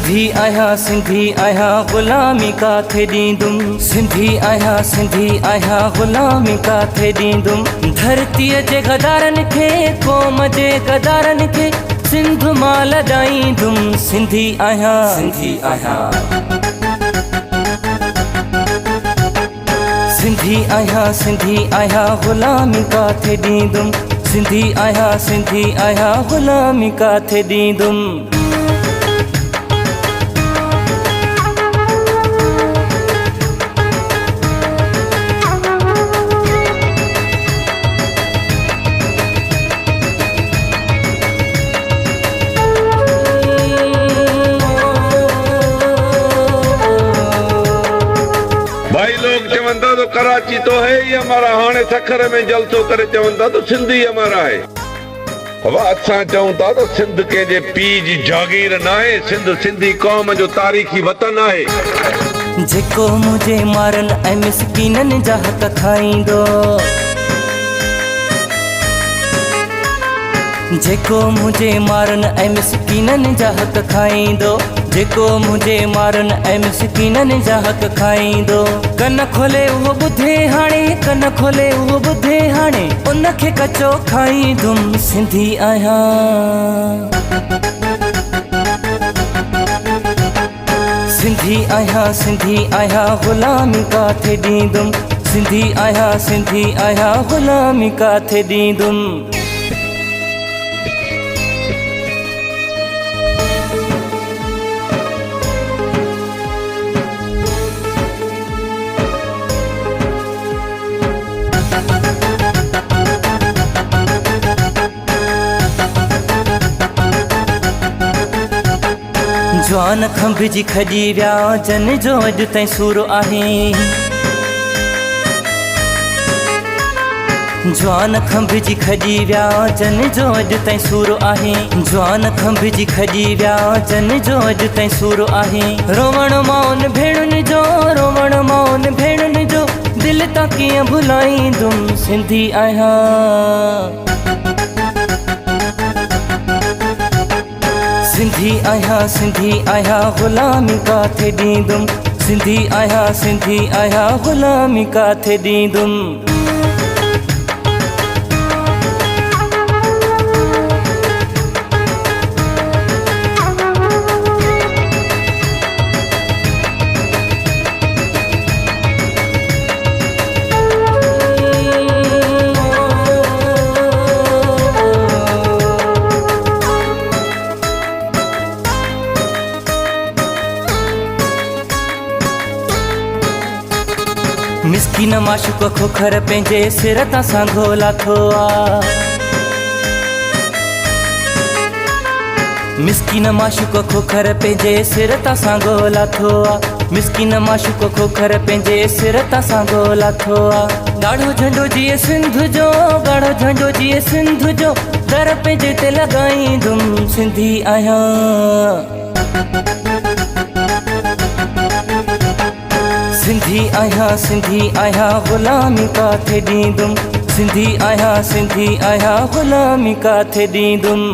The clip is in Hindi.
सिंधी आहियां ग़ुलामी काथे ॾींदुमि। सिंधी आहियां ग़ुलामी काथे ॾींदुमि। धरतीअ जे गदारनि खे, क़ौम जे गदारनि खे सिंध मां लॾाईंदुमि। सिंधी आहियां सिंधी आहियां ग़ुलामी काथे ॾींदुमि। सिंधी आहियां ग़ुलामी काथे ॾींदुमि। भाई लोग चवंदा तो कराची तो है ही हमारा, हाणे सखर में जलसो करे चवंदा तो सिंधी हमारा है। असां चऊं था तो सिंध कंहिंजे पीउ जी जागीर न आहे, सिंध सिंधी क़ौम जो तारीख़ी वतन आहे। जेको मुझे मारनि ऐं मिसकीननि जा हक़ खाईंदो, जेको मुझे मारनि ऐं मिसकीननि जा हक़ खाईंदो, जेको मुझे मारनि ऐं मिसकीननि जा हक़ खाईंदो। कन खोले उहो ॿुधे हाणे, कन खोले उहो ॿुधे हाणे, उनखे कचो खाईंदुमि। सिंधी आहियां सिंधी आहियां ग़ुलामी काथे ॾींदुमि। सिंधी आहियां ग़ुलामी काथे ॾींदुमि। जवान खंभिजी खॼी विया जन जो अॼु ताईं सूर आहे। जवान खंभिजी खॼी विया जन जो अॼु ताईं सूर आहे। जवान खंभिजी खॼी विया जन जो अॼु ताईं सूर आहे। रोवण मौन भेणुनि जो, रोवण मौन भेणुनि जो, दिलि तां कीअं भुलाईंदुमि। सिंधी आहियां सिंधी आहियां ग़ुलामी काथे ॾींदुमि। सिंधी आहियां ग़ुलामी काथे ॾींदुमि। मिस्कीन माशूक खोखर पंहिंजे सिर तां सांघो लाथो आ। मिस्कीन माशूक खोखर पंहिंजे सिर तां सांघो लाथो आ। मिस्कीन माशूक खोखर पंहिंजे सिर तां सांघो लाथो आ। ॻाढ़ो झंडो जीअं सिंध जो, ॻाढ़ो झंडो जीअं सिंध जो, दर पंहिंजे ते लॻाईंदुमि। सिंधी आहियां सिंधी आहियां ग़ुलामी काथे ॾींदुमि। सिंधी आहियां ग़ुलामी काथे ॾींदुमि।